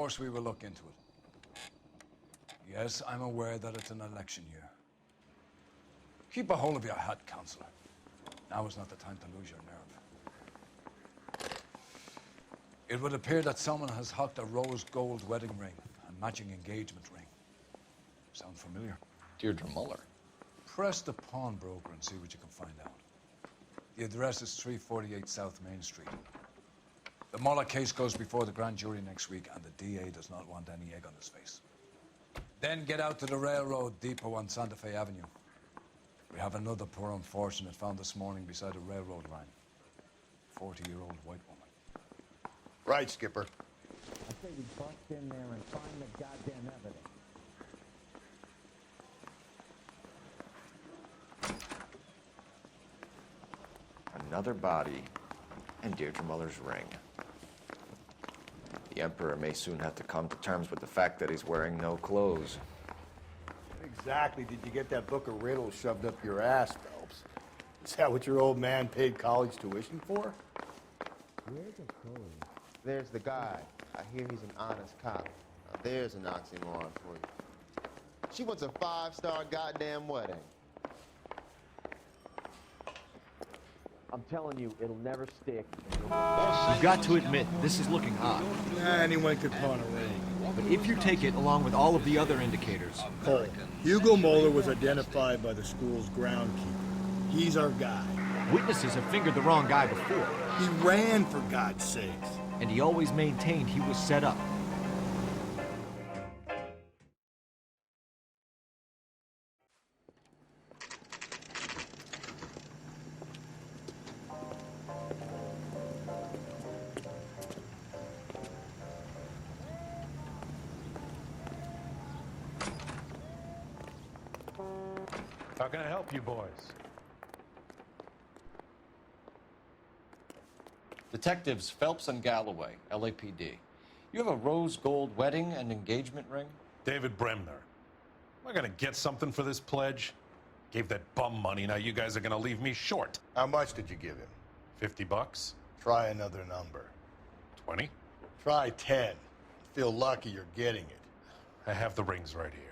course we will look into it. Yes, I'm aware that it's an election year. Keep a hold of your hat, Counselor. Now is not the time to lose your nerve. It would appear that someone has hocked a rose gold wedding ring and matching engagement ring. Sound familiar? Deirdre Muller. Press the pawnbroker and see what you can find out. The address is 348 South Main Street. The Muller case goes before the grand jury next week, and the DA does not want any egg on his face. Then get out to the railroad depot on Santa Fe Avenue. We have another poor unfortunate found this morning beside a railroad line. 40-year-old white woman. Right, Skipper. I say we bust in there and find the goddamn evidence. Another body and Deirdre Muller's ring. The Emperor may soon have to come to terms with the fact that he's wearing no clothes. Exactly did you get that book of riddles shoved up your ass, Phelps? Is that what your old man paid college tuition for? Where's the code? There's the guy. I hear he's an honest cop. Now, there's an oxymoron for you. She wants a 5-star goddamn wedding. I'm telling you, it'll never stick. You've got to admit, this is looking hot. Anyone could pawn a ring. But if you take it along with all of the other indicators... Cole, Hugo Moeller was identified by the school's groundkeeper. He's our guy. Witnesses have fingered the wrong guy before. He ran, for God's sakes. And he always maintained he was set up. How can I help you boys? Detectives Phelps and Galloway, LAPD. You have a rose gold wedding and engagement ring? David Bremner. Am I gonna get something for this pledge? Gave that bum money, now you guys are gonna leave me short. How much did you give him? 50 bucks? Try another number. 20? Try 10. Feel lucky you're getting it. I have the rings right here.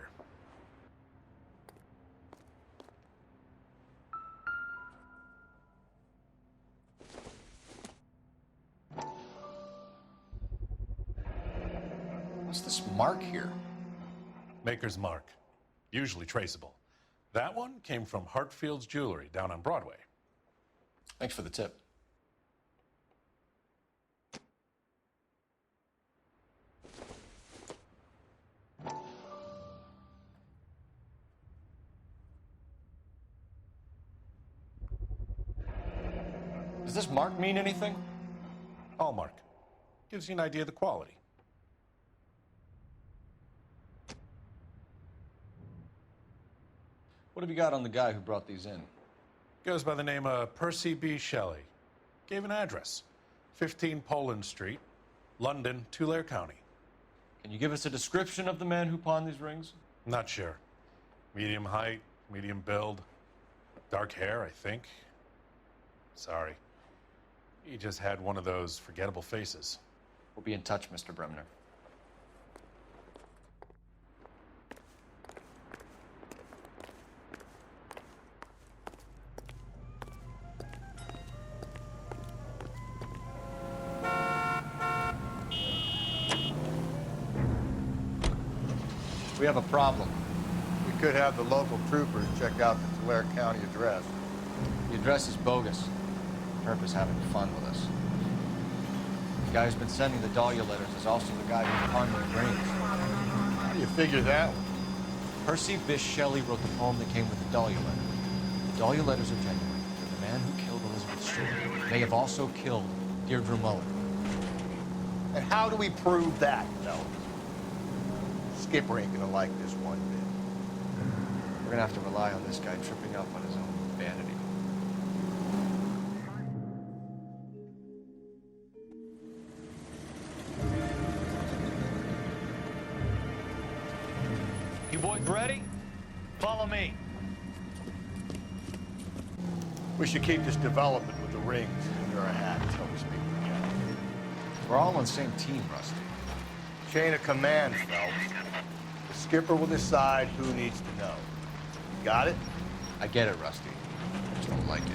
What's this mark here? Maker's mark. Usually traceable. That one came from Hartfield's Jewelry down on Broadway. Thanks for the tip. Does this mark mean anything? Hallmark. Gives you an idea of the quality. What have you got on the guy who brought these in? Goes by the name of Percy B. Shelley. Gave an address. 15 Poland Street, London, Tulare County. Can you give us a description of the man who pawned these rings? Not sure. Medium height, medium build. Dark hair, I think. Sorry. He just had one of those forgettable faces. We'll be in touch, Mr. Bremner. We have a problem. We could have the local troopers check out the Tulare County address. The address is bogus. Herb is having fun with us. The guy who's been sending the Dahlia letters is also the guy who pawned the rings. How do you figure that one? Percy Bysshe Shelley wrote the poem that came with the Dahlia letter. The Dahlia letters are genuine, but the man who killed Elizabeth Stewart may have also killed Deirdre Muller. And how do we prove that, Phelps? Skipper ain't gonna like this one bit. We're gonna have to rely on this guy tripping up on his own vanity. You boys ready? Follow me. We should keep this development with the rings under our hat until we speak again. We're all on the same team, Rusty. Chain of command, Phelps. The skipper will decide who needs to know. Got it? I get it, Rusty. I just don't like it.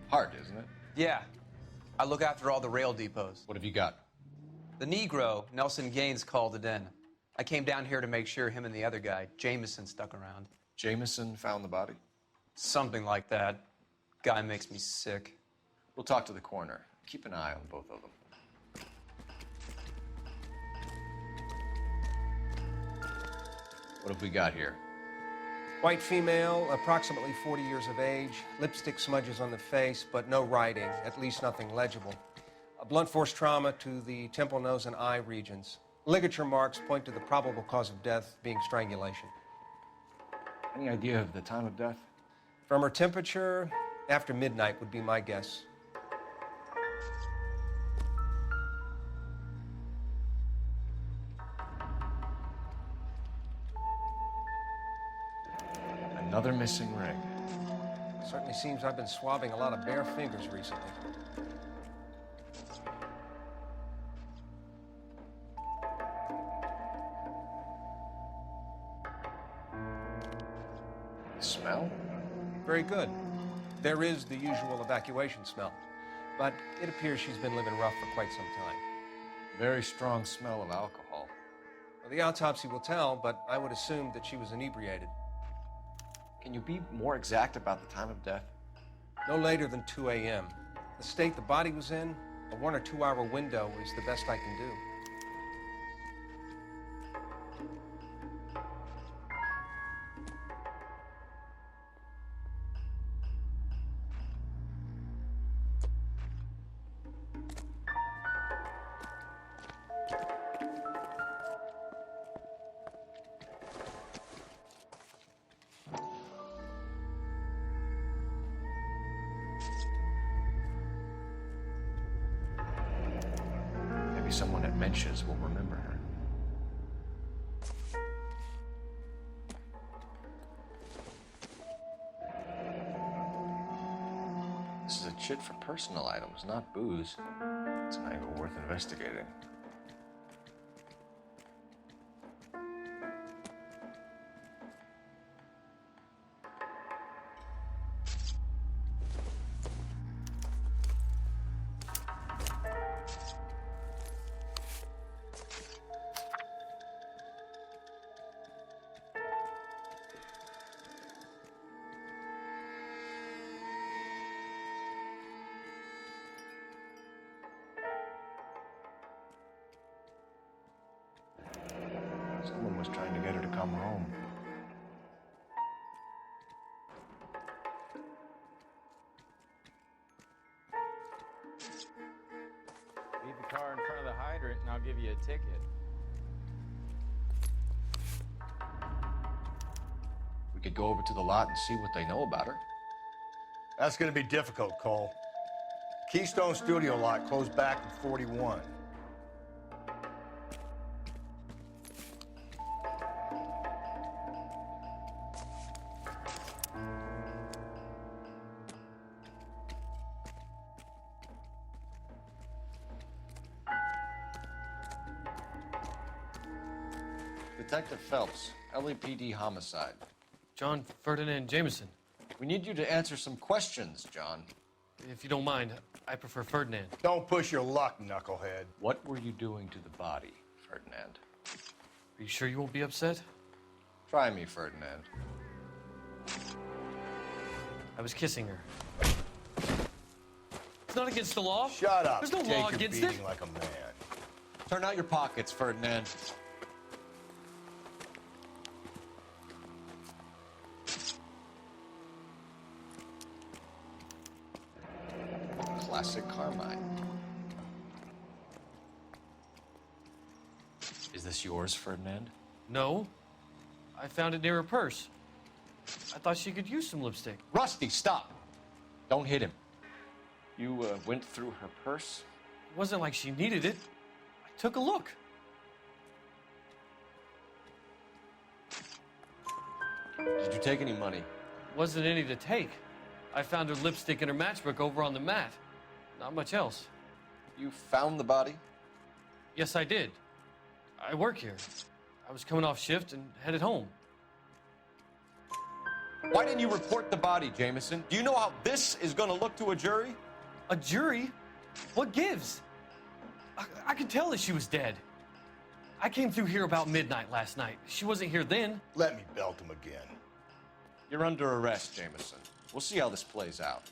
Hard, isn't it? Yeah. I look after all the rail depots. What have you got? The Negro, Nelson Gaines, called it in. I came down here to make sure him and the other guy, Jameson, stuck around. Jameson found the body? Something like that. Guy makes me sick. We'll talk to the coroner. Keep an eye on both of them. What have we got here? White female, approximately 40 years of age, lipstick smudges on the face, but no writing, at least nothing legible. A blunt force trauma to the temple, nose, and eye regions. Ligature marks point to the probable cause of death being strangulation. Any idea of the time of death? From her temperature, after midnight would be my guess. Another missing ring. Certainly seems I've been swabbing a lot of bare fingers recently. The smell? Very good. There is the usual evacuation smell, but it appears she's been living rough for quite some time. Very strong smell of alcohol. Well, the autopsy will tell, but I would assume that she was inebriated. Can you be more exact about the time of death? No later than 2 a.m. The state the body was in, a 1 or 2 hour window is the best I can do. Maybe someone at Mensch's will remember her. This is a chit for personal items, not booze. It's an angle worth investigating. Someone was trying to get her to come home. Leave the car in front of the hydrant and I'll give you a ticket. We could go over to the lot and see what they know about her. That's gonna be difficult, Cole. Keystone Studio lot closed back in 41. Detective Phelps, LAPD Homicide. John Ferdinand Jameson. We need you to answer some questions, John. If you don't mind, I prefer Ferdinand. Don't push your luck, knucklehead. What were you doing to the body, Ferdinand? Are you sure you won't be upset? Try me, Ferdinand. I was kissing her. It's not against the law. Shut up. There's no Take law your against beating it. like a man. Turn out your pockets, Ferdinand. Classic Carmine. Is this yours, Ferdinand? No. I found it near her purse. I thought she could use some lipstick. Rusty, stop! Don't hit him. You went through her purse? It wasn't like she needed it. I took a look. Did you take any money? Wasn't any to take. I found her lipstick and her matchbook over on the mat. Not much else. You found the body? Yes, I did. I work here. I was coming off shift and headed home. Why didn't you report the body, Jameson? Do you know how this is going to look to a jury? A jury? What gives? I could tell that she was dead. I came through here about midnight last night. She wasn't here then. Let me belt him again. You're under arrest, Jameson. We'll see how this plays out.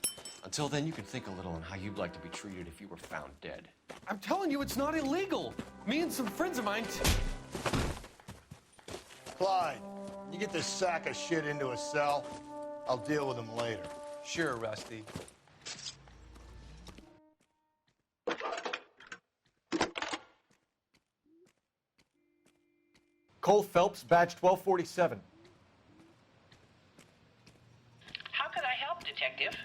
Until then, you can think a little on how you'd like to be treated if you were found dead. I'm telling you, it's not illegal. Me and some friends of mine... Clyde, you get this sack of shit into a cell. I'll deal with him later. Sure, Rusty. Cole Phelps, badge 1247. How could I help, Detective?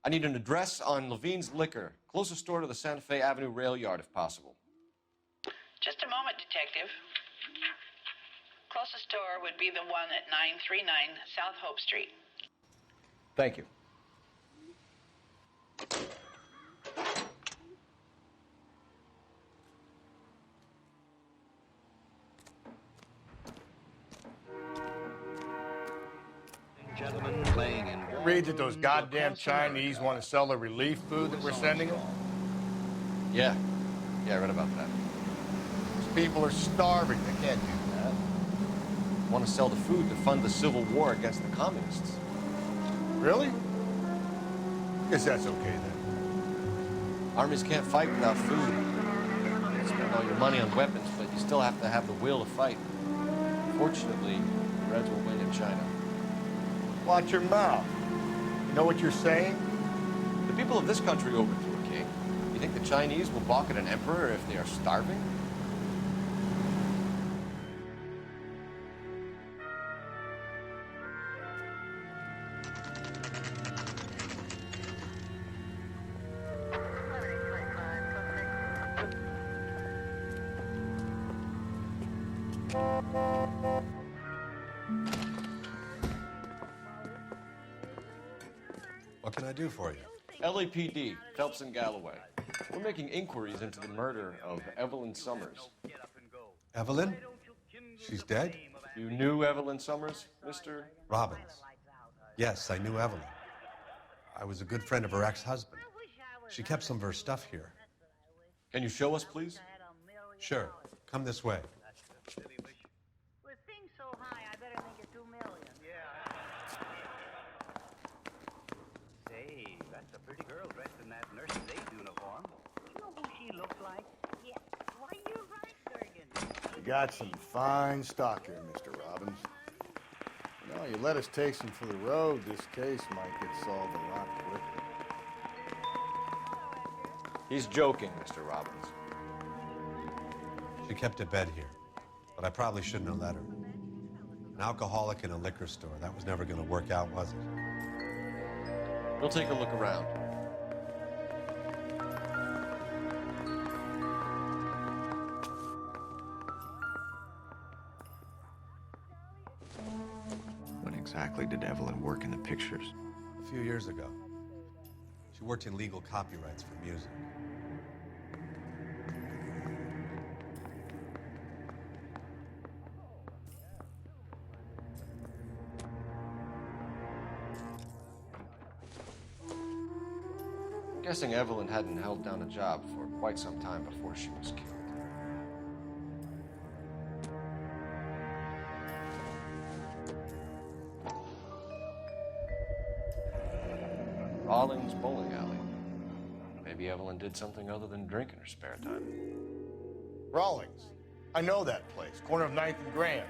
I need an address on Levine's Liquor. Closest store to the Santa Fe Avenue rail yard, if possible. Just a moment, Detective. Closest store would be the one at 939 South Hope Street. Thank you. Gentlemen playing in. You read that those goddamn Chinese want to sell the relief food that we're sending them? Yeah. Yeah, I read about that. These people are starving. They can't do that. Want to sell the food to fund the civil war against the communists. Really? Guess that's okay then. Armies can't fight without food. You spend all your money on weapons, but you still have to have the will to fight. Fortunately, the Reds will win in China. Watch your mouth. You know what you're saying? The people of this country overthrew a king. You think the Chinese will balk at an emperor if they are starving? What can I do for you? LAPD, Phelps and Galloway. We're making inquiries into the murder of Evelyn Summers. Evelyn? She's dead? You knew Evelyn Summers, Mr. Robbins. Yes, I knew Evelyn. I was a good friend of her ex-husband. She kept some of her stuff here. Can you show us, please? Sure. Come this way. With things so high, I better think it's 2 million. Say, that's a pretty girl dressed in that nurse's aide uniform. You know who she looks like? Yeah. Why, you're right, Durgan. You got some fine stock here, Mr. Robbins. You know, you let us take some for the road, this case might get solved a lot quicker. He's joking, Mr. Robbins. She kept a bed here, but I probably shouldn't have let her. An alcoholic in a liquor store, that was never going to work out, was it? We'll take a look around. When exactly did Evelyn work in the pictures? A few years ago. She worked in legal copyrights for music. I'm guessing Evelyn hadn't held down a job for quite some time before she was killed. Rawlings Bowling Alley. Maybe Evelyn did something other than drink in her spare time. Rawlings. I know that place. Corner of 9th and Grand.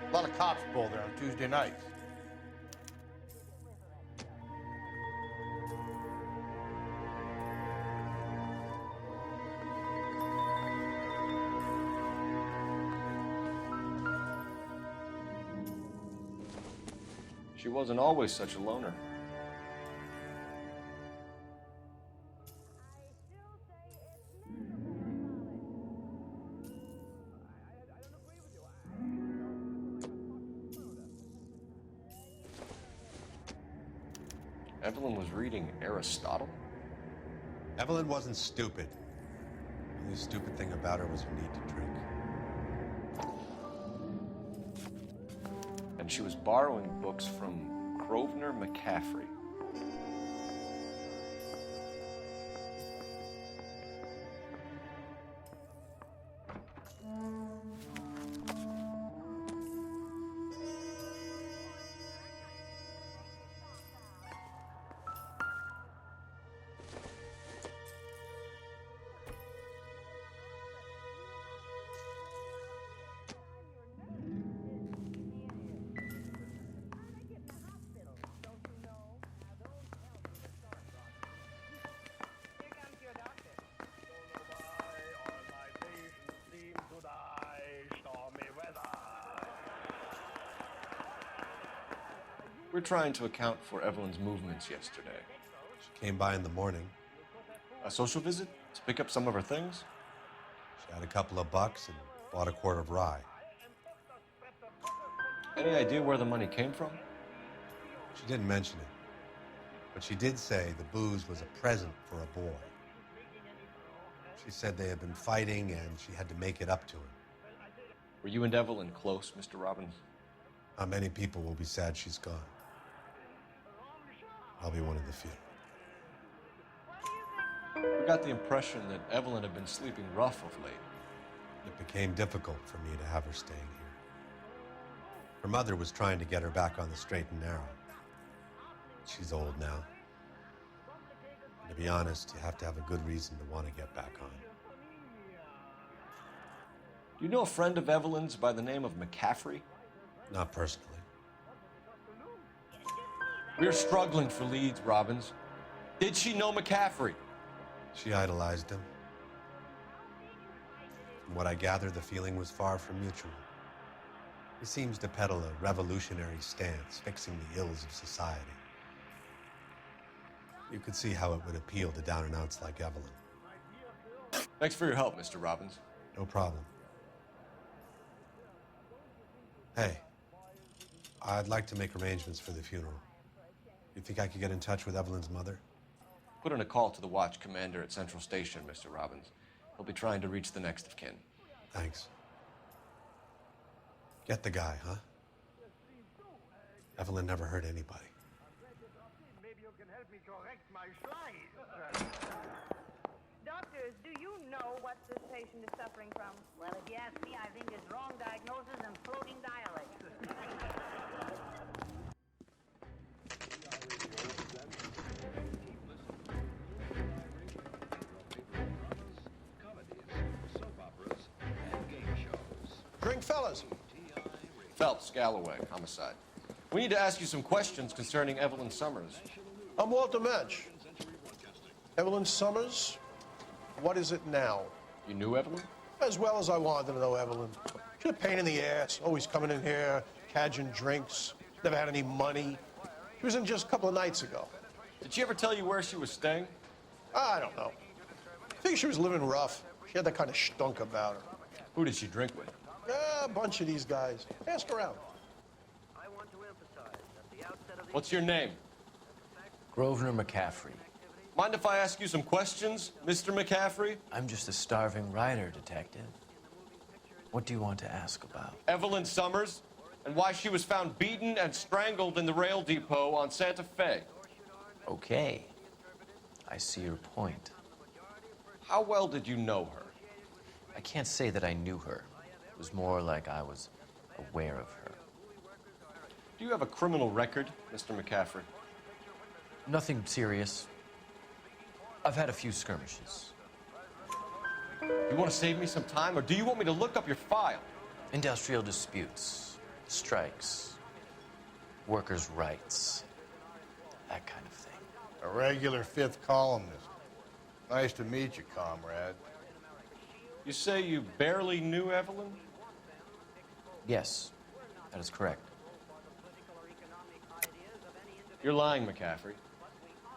A lot of cops bowl there on Tuesday nights. She wasn't always such a loner. Evelyn was reading Aristotle? Evelyn wasn't stupid. The only stupid thing about her was her need to drink. And she was borrowing books from Grosvenor McCaffrey. We're trying to account for Evelyn's movements yesterday. She came by in the morning. A social visit to pick up some of her things? She had a couple of bucks and bought a quart of rye. Any idea where the money came from? She didn't mention it, but she did say the booze was a present for a boy. She said they had been fighting and she had to make it up to him. Were you and Evelyn close, Mr. Robbins? Not many people will be sad she's gone. I'll be one of the few. We got the impression that Evelyn had been sleeping rough of late. It became difficult for me to have her staying here. Her mother was trying to get her back on the straight and narrow. She's old now. And to be honest, you have to have a good reason to want to get back on. Do you know a friend of Evelyn's by the name of McCaffrey? Not personally. We're struggling for leads, Robbins. Did she know McCaffrey? She idolized him. From what I gather, the feeling was far from mutual. He seems to peddle a revolutionary stance, fixing the ills of society. You could see how it would appeal to down-and-outs like Evelyn. Thanks for your help, Mr. Robbins. No problem. Hey, I'd like to make arrangements for the funeral. You think I could get in touch with Evelyn's mother? Put in a call to the watch commander at Central Station, Mr. Robbins. He'll be trying to reach the next of kin. Thanks. Get the guy, huh? Evelyn never hurt anybody. Maybe you can help me correct my slides. Doctors, do you know what this patient is suffering from? Well, if you ask me, I think it's wrong diagnosis and floating dialect. Drink, fellas. Phelps, Galloway, Homicide. We need to ask you some questions concerning Evelyn Summers. I'm Walter Mensch. Evelyn Summers, what is it now? You knew Evelyn? As well as I wanted to know Evelyn. She's a pain in the ass, always coming in here, cadging drinks, never had any money. She was in just a couple of nights ago. Did she ever tell you where she was staying? I don't know. I think she was living rough. She had that kind of stunk about her. Who did she drink with? Yeah, a bunch of these guys. Ask around. What's your name? Grosvenor McCaffrey. Mind if I ask you some questions, Mr. McCaffrey? I'm just a starving writer, Detective. What do you want to ask about? Evelyn Summers, and why she was found beaten and strangled in the rail depot on Santa Fe. Okay. I see your point. How well did you know her? I can't say that I knew her. It was more like I was aware of her. Do you have a criminal record, Mr. McCaffrey? Nothing serious. I've had a few skirmishes. You want to save me some time, or do you want me to look up your file? Industrial disputes, strikes, workers' rights, that kind of thing. A regular fifth columnist. Nice to meet you, comrade. You say you barely knew Evelyn? Yes, that is correct. You're lying, McCaffrey.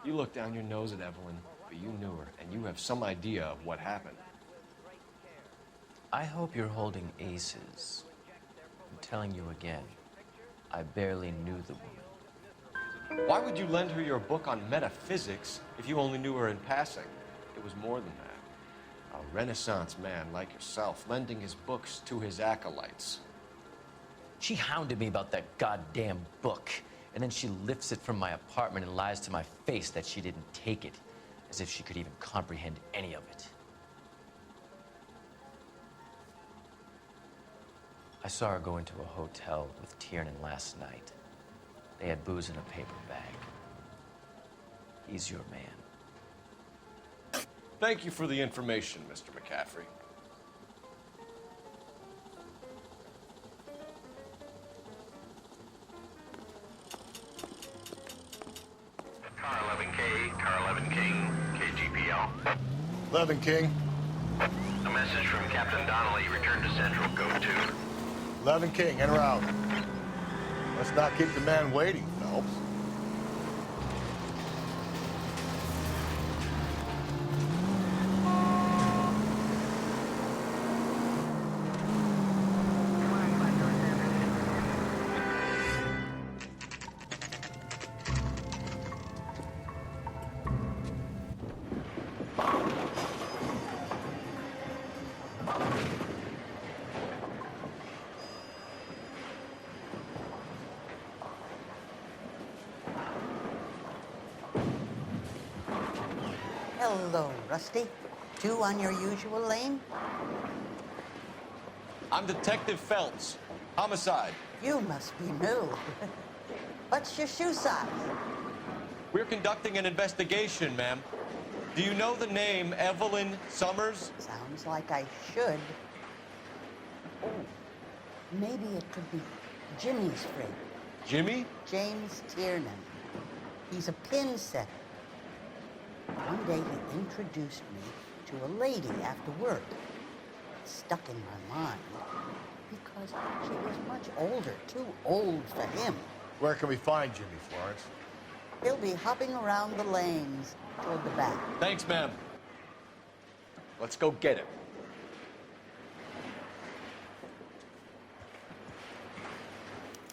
You looked down your nose at Evelyn, but you knew her, and you have some idea of what happened. I hope you're holding aces. I'm telling you again, I barely knew the woman. Why would you lend her your book on metaphysics if you only knew her in passing? It was more than that. A Renaissance man like yourself, lending his books to his acolytes. She hounded me about that goddamn book, and then she lifts it from my apartment and lies to my face that she didn't take it, as if she could even comprehend any of it. I saw her go into a hotel with Tiernan last night. They had booze in a paper bag. He's your man. Thank you for the information, Mr. McCaffrey. Car 11K, Car 11 King, KGPL. 11 King. A message from Captain Donnelly. Return to Central. Go to. 11 King, in or out? Let's not keep the man waiting, Phelps. Hello, Rusty. 2 on your usual lane? I'm Detective Phelps. Homicide. You must be new. What's your shoe size? We're conducting an investigation, ma'am. Do you know the name Evelyn Summers? Sounds like I should. Oh, maybe it could be Jimmy's friend. Jimmy? James Tiernan. He's a pin setter. One day he introduced me to a lady after work. It stuck in my mind because she was much older, too old for him. Where can we find Jimmy, Florence? He'll be hopping around the lanes toward the back. Thanks, ma'am. Let's go get him.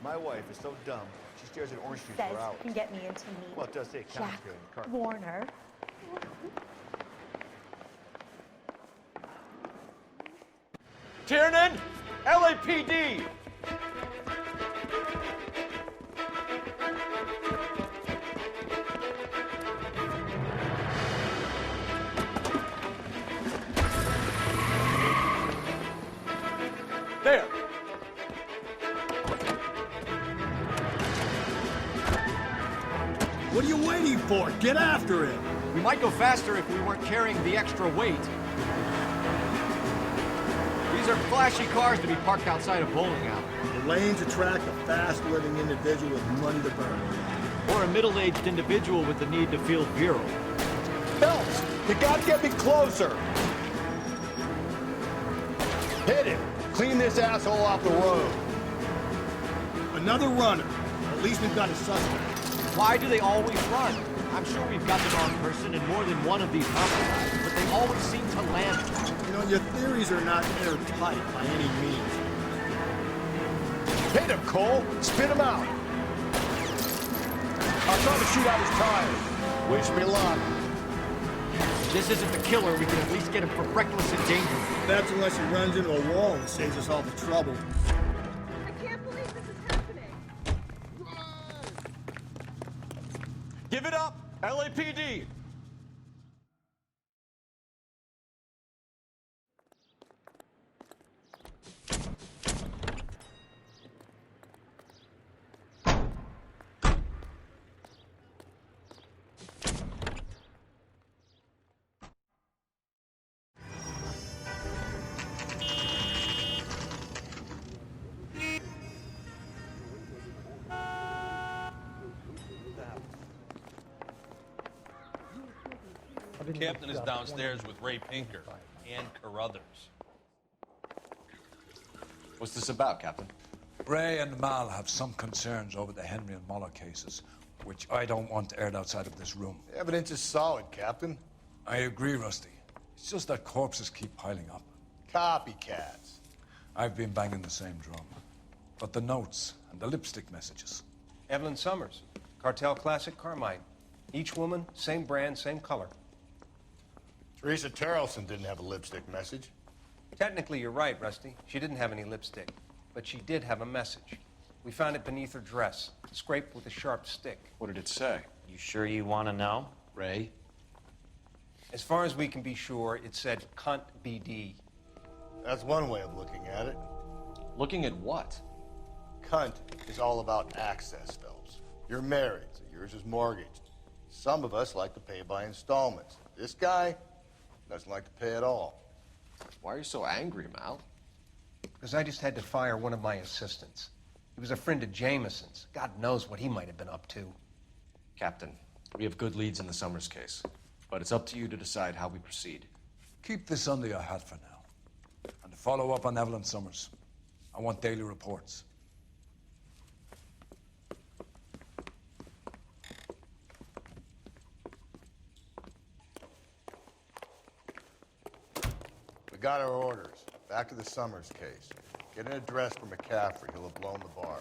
My wife is so dumb. She stares at orange juice Says for hours. can get me into meat. Well, it does say Jack account here in the car. Warner. Tiernan! LAPD! There! What are you waiting for? Get after it! We might go faster if we weren't carrying the extra weight. These are flashy cars to be parked outside a bowling alley. The lanes attract a fast-living individual with money to burn. Or a middle-aged individual with the need to feel virile. Phelps, you gotta get me closer! Hit it! Clean this asshole off the road. Another runner. At least we've got a suspect. Why do they always run? I'm sure we've got the wrong person in more than one of these homicides, but they always seem to land. You know, your theories are not airtight by any means. Hit him, Cole! Spit him out! I'll try to shoot out his tires. Wish me luck. This isn't the killer. We can at least get him for reckless endangerment. That's unless he runs into a wall and saves us all the trouble. I can't believe this is happening. Give it up! LAPD! The captain is downstairs with Ray Pinker and Carruthers. What's this about, Captain? Ray and Mal have some concerns over the Henry and Muller cases, which I don't want aired outside of this room. The evidence is solid, Captain. I agree, Rusty. It's just that corpses keep piling up. Copycats. I've been banging the same drum. But the notes and the lipstick messages. Evelyn Summers. Cartel Classic Carmine. Each woman, same brand, same color. Teresa Terrelson didn't have a lipstick message. Technically, you're right, Rusty. She didn't have any lipstick, but she did have a message. We found it beneath her dress, scraped with a sharp stick. What did it say? You sure you want to know? Ray? As far as we can be sure, it said cunt BD. That's one way of looking at it. Looking at what? Cunt is all about access, Phelps. You're married, so yours is mortgaged. Some of us like to pay by installments. This guy doesn't like to pay at all. Why are you so angry, Mal? Because I just had to fire one of my assistants. He was a friend of Jameson's. God knows what he might have been up to. Captain, we have good leads in the Summers case, but it's up to you to decide how we proceed. Keep this under your hat for now. And to follow up on Evelyn Summers, I want daily reports. We got our orders. Back to the Summers case. Get an address for McCaffrey. He'll have blown the bar.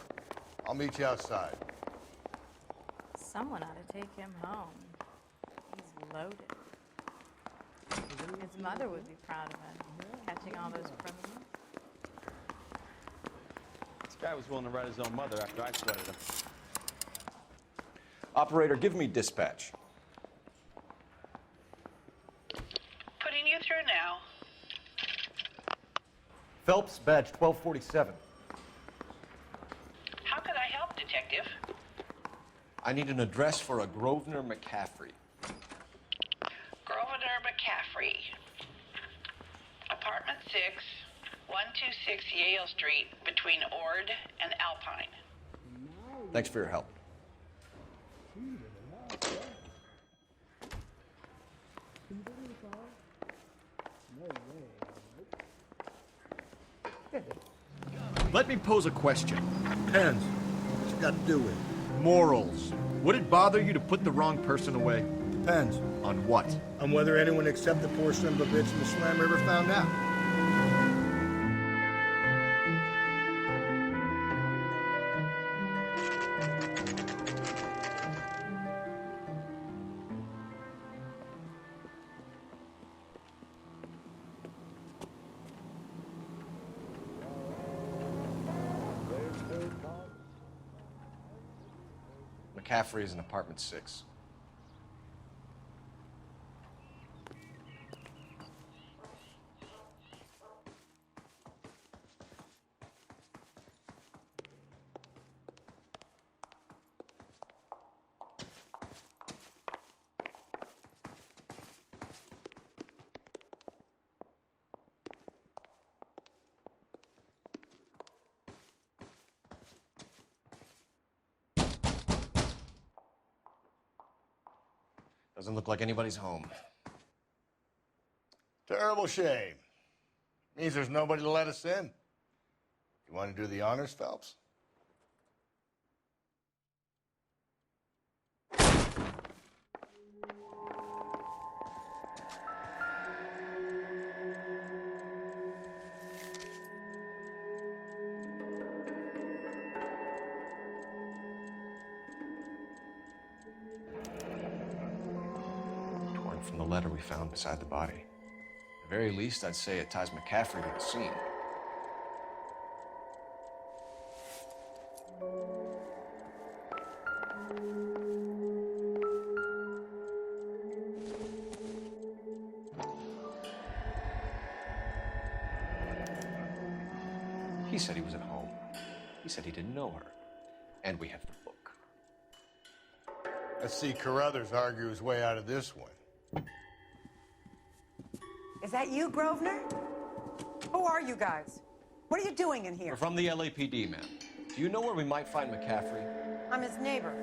I'll meet you outside. Someone ought to take him home. He's loaded. His mother would be proud of him, catching all those criminals. This guy was willing to write his own mother after I sweated him. Operator, give me dispatch. Putting you through now. Phelps, badge 1247. How could I help, Detective? I need an address for a Grosvenor McCaffrey. Grosvenor McCaffrey. Apartment 6, 126 Yale Street, between Ord and Alpine. Thanks for your help. Let me pose a question. Depends. What's it got to do with it? Morals. Would it bother you to put the wrong person away? Depends. On what? On whether anyone except the poor son of a bitch in the Slam River found out. McCaffrey is in apartment 6. Doesn't look like anybody's home. Terrible shame. Means there's nobody to let us in. You want to do the honors, Phelps? Torn from the letter we found beside the body. At the very least, I'd say it ties McCaffrey to the scene. He said he was at home. He said he didn't know her. And we have the book. Let's see Carruthers argue his way out of this one. Is that you, Grosvenor? Who are you guys? What are you doing in here? We're from the LAPD, ma'am. Do you know where we might find McCaffrey? I'm his neighbor.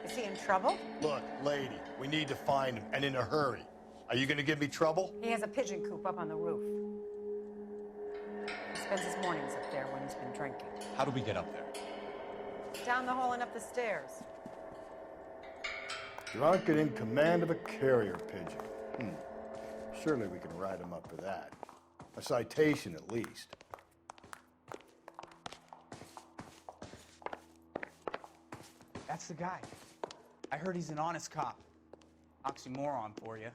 Is he in trouble? Look, lady, we need to find him, and in a hurry. Are you going to give me trouble? He has a pigeon coop up on the roof. He spends his mornings up there when he's been drinking. How do we get up there? Down the hall and up the stairs. Drunk and in command of a carrier pigeon. Surely we can write him up for that. A citation, at least. That's the guy. I heard he's an honest cop. Oxymoron for you.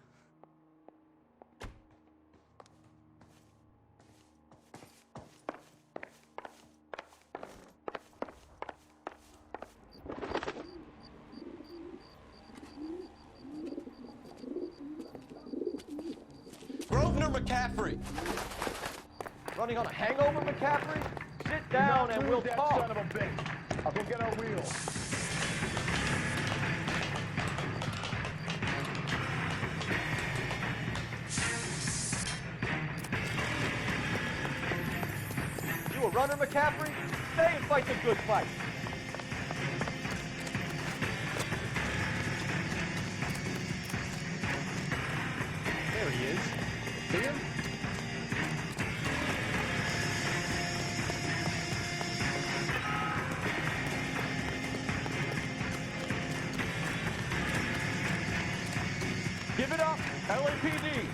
Grosvenor McCaffrey! Running on a hangover, McCaffrey? Sit down and we'll talk. Son of a bitch. I'll go get our wheels. You a runner, McCaffrey? Stay and fight the good fight. There he is. See him? Give it up, LAPD.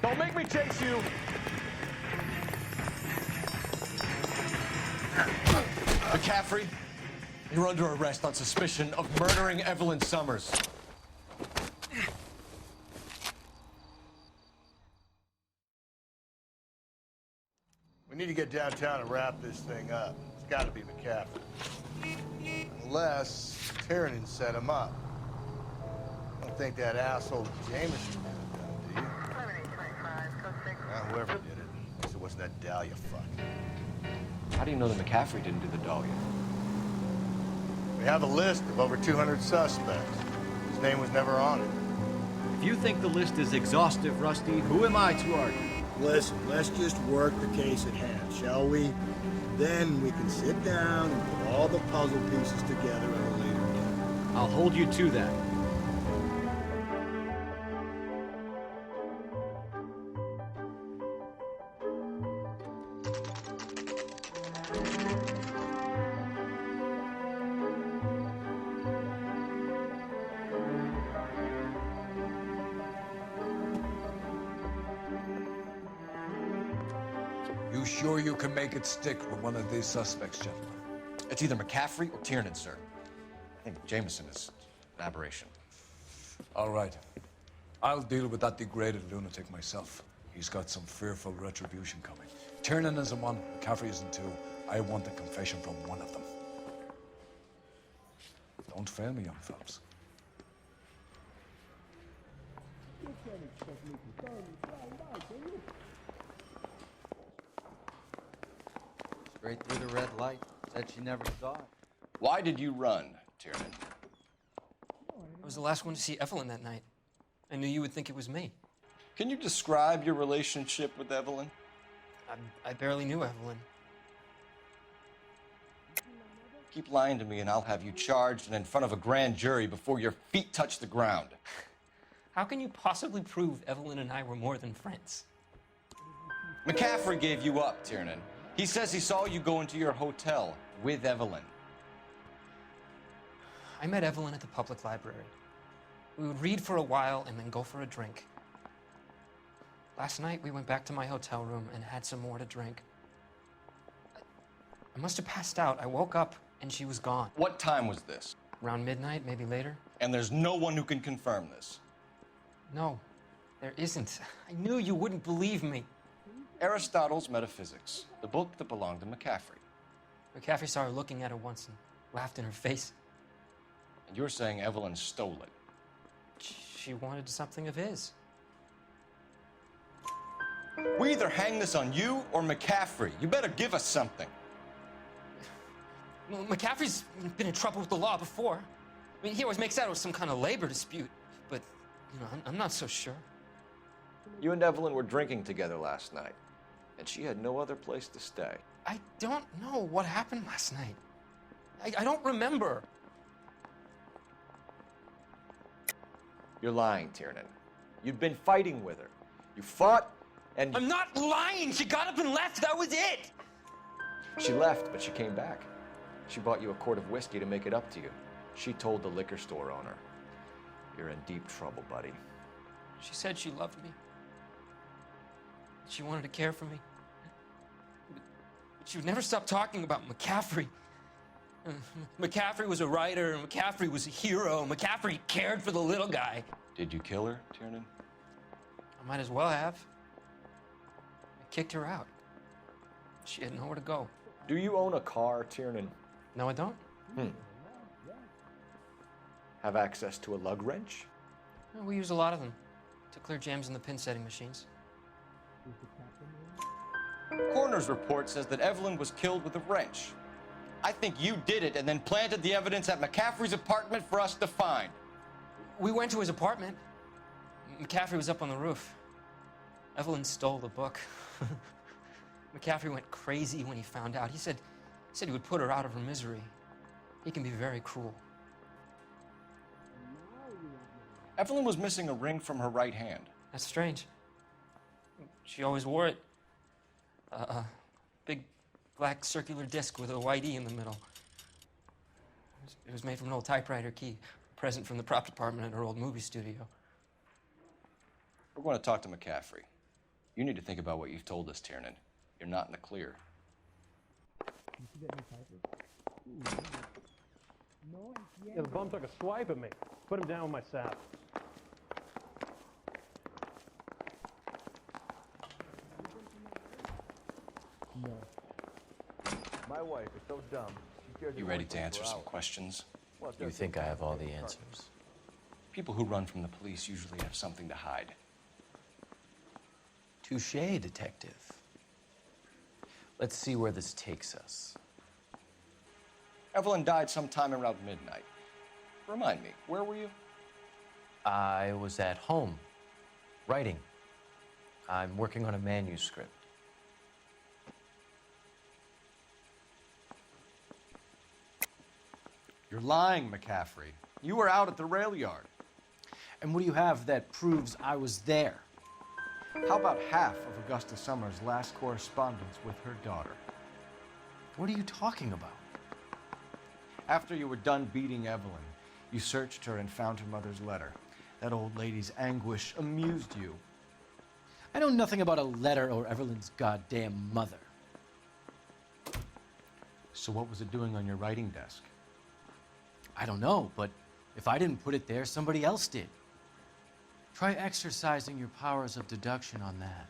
Don't make me chase you. McCaffrey, you're under arrest on suspicion of murdering Evelyn Summers. We need to get downtown and wrap this thing up. It's got to be McCaffrey. Unless Tiernan set him up. I don't think that asshole Jameson did it, though, do you? Whoever did it. At least it wasn't that Dahlia fuck. How do you know that McCaffrey didn't do the Dahlia? We have a list of over 200 suspects. His name was never on it. If you think the list is exhaustive, Rusty, who am I to argue? Listen, let's just work the case at hand, shall we? Then we can sit down and put all the puzzle pieces together at a later date. I'll hold you to that. You sure you can make it stick with one of these suspects, gentlemen? It's either McCaffrey or Tiernan, sir. I think Jameson is an aberration. All right. I'll deal with that degraded lunatic myself. He's got some fearful retribution coming. Tiernan isn't one, McCaffrey isn't two. I want a confession from one of them. Don't fail me, young fellows. Straight through the red light. Said she never saw it. Why did you run, Tiernan? I was the last one to see Evelyn that night. I knew you would think it was me. Can you describe your relationship with Evelyn? I barely knew Evelyn. Keep lying to me and I'll have you charged and in front of a grand jury before your feet touch the ground. How can you possibly prove Evelyn and I were more than friends? McCaffrey gave you up, Tiernan. He says he saw you go into your hotel with Evelyn. I met Evelyn at the public library. We would read for a while and then go for a drink. Last night, we went back to my hotel room and had some more to drink. I must have passed out. I woke up and she was gone. What time was this? Around midnight, maybe later. And there's no one who can confirm this? No, there isn't. I knew you wouldn't believe me. Aristotle's Metaphysics, the book that belonged to McCaffrey. McCaffrey saw her looking at it once and laughed in her face. And you're saying Evelyn stole it? She wanted something of his. We either hang this on you or McCaffrey. You better give us something. Well, McCaffrey's been in trouble with the law before. I mean, he always makes out it was some kind of labor dispute. But, you know, I'm not so sure. You and Evelyn were drinking together last night, and she had no other place to stay. I don't know what happened last night. I don't remember. You're lying, Tiernan. You'd been fighting with her. You fought, and... I'm not lying! She got up and left! That was it! She left, but she came back. She bought you a quart of whiskey to make it up to you. She told the liquor store owner. You're in deep trouble, buddy. She said she loved me. She wanted to care for me. But she would never stop talking about McCaffrey. McCaffrey was a writer, McCaffrey was a hero, McCaffrey cared for the little guy. Did you kill her, Tiernan? I might as well have. I kicked her out. She had nowhere to go. Do you own a car, Tiernan? No, I don't. Have access to a lug wrench? Well, we use a lot of them to clear jams in the pin setting machines. Coroner's report says that Evelyn was killed with a wrench. I think you did it and then planted the evidence at McCaffrey's apartment for us to find. We went to his apartment. McCaffrey was up on the roof. Evelyn stole the book. McCaffrey went crazy when he found out. He said he would put her out of her misery. He can be very cruel. Evelyn was missing a ring from her right hand. That's strange. She always wore it. A big black circular disc with a white E in the middle. It was made from an old typewriter key, a present from the prop department at her old movie studio. We're going to talk to McCaffrey. You need to think about what you've told us, Tiernan. You're not in the clear. Yeah, the bum took a swipe at me. Put him down with my sap. No. My wife is so dumb. You ready to answer some questions? You think I have all the answers? People who run from the police usually have something to hide. Touché, detective. Let's see where this takes us. Evelyn died sometime around midnight. Remind me, where were you? I was at home, writing. I'm working on a manuscript. You're lying, McCaffrey. You were out at the rail yard. And what do you have that proves I was there? How about half of Augusta Summers' last correspondence with her daughter? What are you talking about? After you were done beating Evelyn, you searched her and found her mother's letter. That old lady's anguish amused you. I know nothing about a letter or Evelyn's goddamn mother. So what was it doing on your writing desk? I don't know, but if I didn't put it there, somebody else did. Try exercising your powers of deduction on that.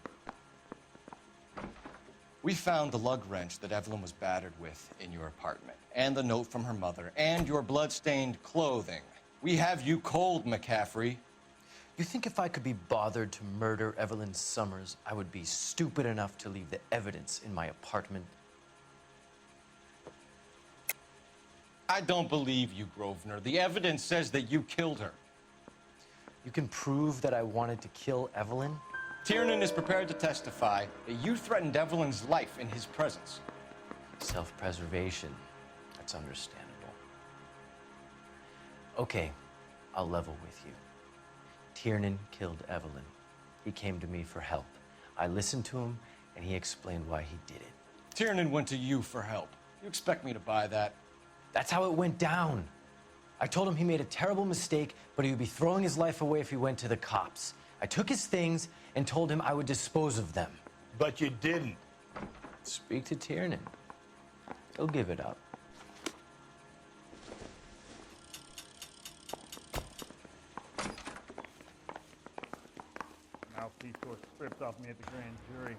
We found the lug wrench that Evelyn was battered with in your apartment, and the note from her mother, and your blood-stained clothing. We have you cold, McCaffrey. You think if I could be bothered to murder Evelyn Summers, I would be stupid enough to leave the evidence in my apartment? I don't believe you, Grosvenor. The evidence says that you killed her. You can prove that I wanted to kill Evelyn? Tiernan is prepared to testify that you threatened Evelyn's life in his presence. Self-preservation. That's understandable. Okay, I'll level with you. Tiernan killed Evelyn. He came to me for help. I listened to him, and he explained why he did it. Tiernan went to you for help. You expect me to buy that? That's how it went down. I told him he made a terrible mistake, but he would be throwing his life away if he went to the cops. I took his things and told him I would dispose of them. But you didn't. Speak to Tiernan. He'll give it up. Mouthpiece was stripped off me at the grand jury.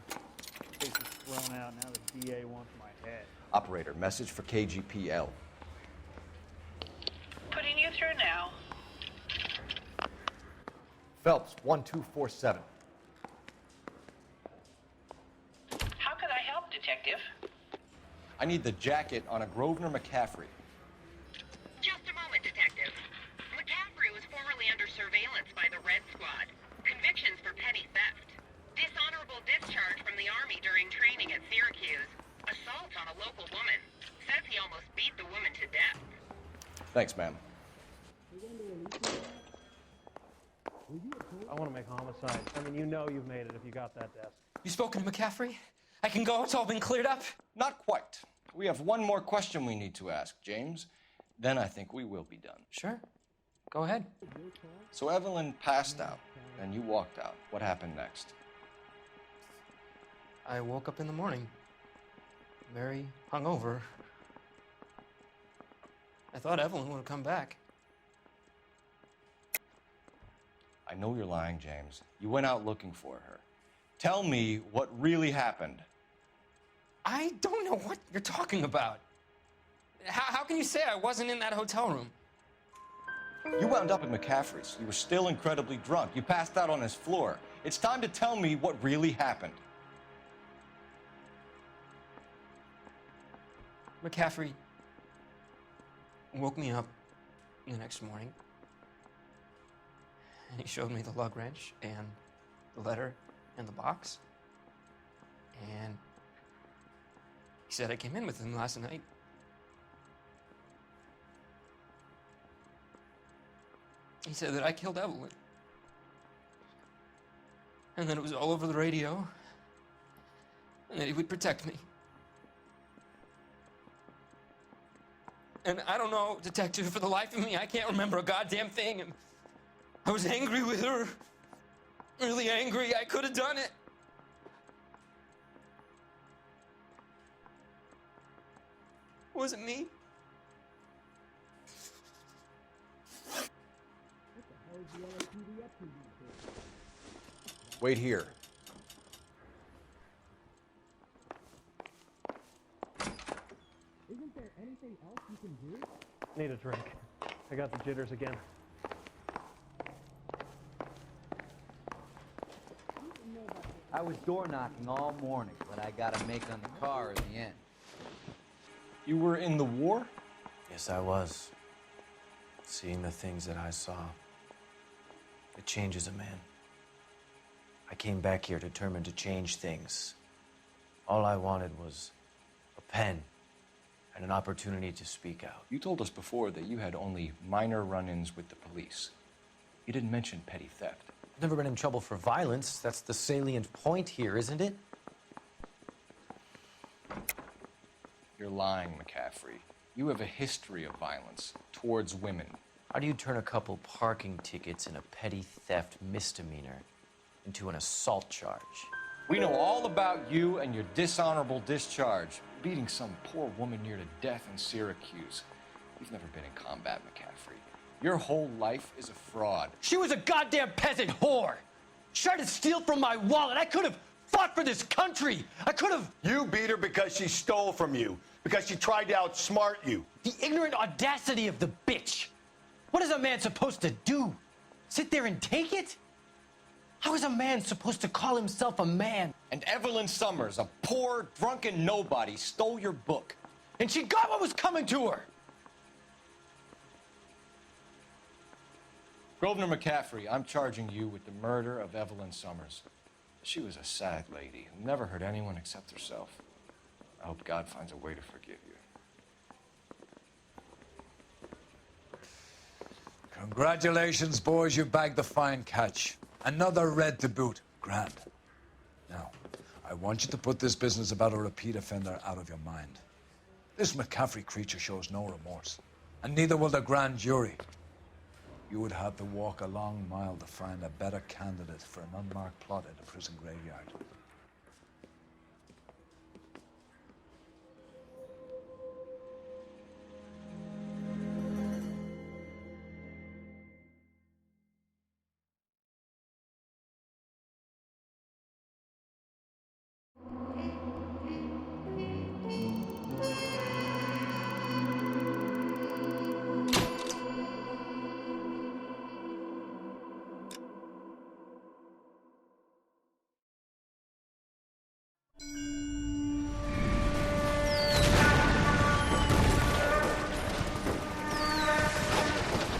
Case is thrown out. Now the DA wants my head. Operator, message for KGPL. Putting you through now. Phelps, 1247. How could I help, Detective? I need the jacket on a Grosvenor McCaffrey. Just a moment, Detective. McCaffrey was formerly under surveillance by the Red Squad. Convictions for petty theft. Dishonorable discharge from the Army during training at Syracuse. Assault on a local woman. Says he almost beat the woman to death. Thanks, ma'am. I want to make homicide. I mean, you know you've made it if you got that desk. You spoken to McCaffrey? I can go? It's all been cleared up? Not quite. We have one more question we need to ask, James. Then I think we will be done. Sure. Go ahead. So Evelyn passed out, and you walked out. What happened next? I woke up in the morning, very hungover. I thought Evelyn would have come back. I know you're lying, James. You went out looking for her. Tell me what really happened. I don't know what you're talking about. How can you say I wasn't in that hotel room? You wound up at McCaffrey's. You were still incredibly drunk. You passed out on his floor. It's time to tell me what really happened. McCaffrey woke me up the next morning, and he showed me the lug wrench and the letter and the box, and he said I came in with him last night. He said that I killed Evelyn, and that it was all over the radio, and that he would protect me. And I don't know, Detective, for the life of me, I can't remember a goddamn thing. And I was angry with her. Really angry. I could have done it. Was it me? Wait here. Isn't there anything else you can do? Need a drink. I got the jitters again. I was door knocking all morning, but I got a make on the car in the end. You were in the war? Yes, I was. Seeing the things that I saw. It changes a man. I came back here determined to change things. All I wanted was a pen and an opportunity to speak out. You told us before that you had only minor run-ins with the police. You didn't mention petty theft. I've never been in trouble for violence. That's the salient point here, isn't it? You're lying, McCaffrey. You have a history of violence towards women. How do you turn a couple parking tickets and a petty theft misdemeanor into an assault charge? We know all about you and your dishonorable discharge, beating some poor woman near to death in Syracuse. You've never been in combat, McCaffrey. Your whole life is a fraud. She was a goddamn peasant whore. She tried to steal from my wallet. I could have fought for this country. I could have... You beat her because she stole from you, because she tried to outsmart you. The ignorant audacity of the bitch. What is a man supposed to do? Sit there and take it? How is a man supposed to call himself a man? And Evelyn Summers, a poor, drunken nobody, stole your book. And she got what was coming to her. Grosvenor McCaffrey, I'm charging you with the murder of Evelyn Summers. She was a sad lady who never hurt anyone except herself. I hope God finds a way to forgive you. Congratulations, boys. You bagged the fine catch. Another red to boot. Grand. Now, I want you to put this business about a repeat offender out of your mind. This McCaffrey creature shows no remorse, and neither will the grand jury. You would have to walk a long mile to find a better candidate for an unmarked plot at a prison graveyard.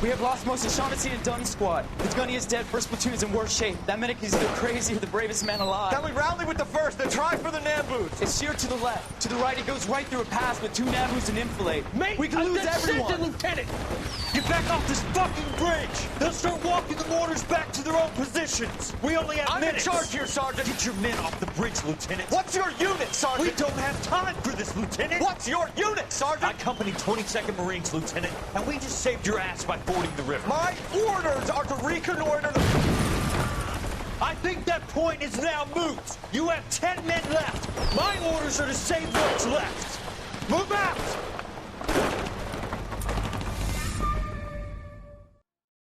We have lost most of Shaughnessy and Dunn's squad. The gunny is dead. First platoon is in worse shape. That medic is either crazy or the bravest man alive. Then we rally with the first, then try for the Nam boots. It's sheer to the left. To the right, it goes right through a pass with 2 Nabus and Infilade. Mate, we can lose I've been everyone. sent to Lieutenant. Get back off this fucking bridge. They'll start walking the mortars back to their own positions. We only have minutes. I'm in charge here, Sergeant. Get your men off the bridge, Lieutenant. What's your unit, Sergeant? We don't have time for this, Lieutenant. What's your unit, Sergeant? I company 22nd Marines, Lieutenant, and we just saved your ass by fording the river. My orders are to reconnoiter the... I think that point is now moot. You have 10 men left. My orders are to save what's left. Move out!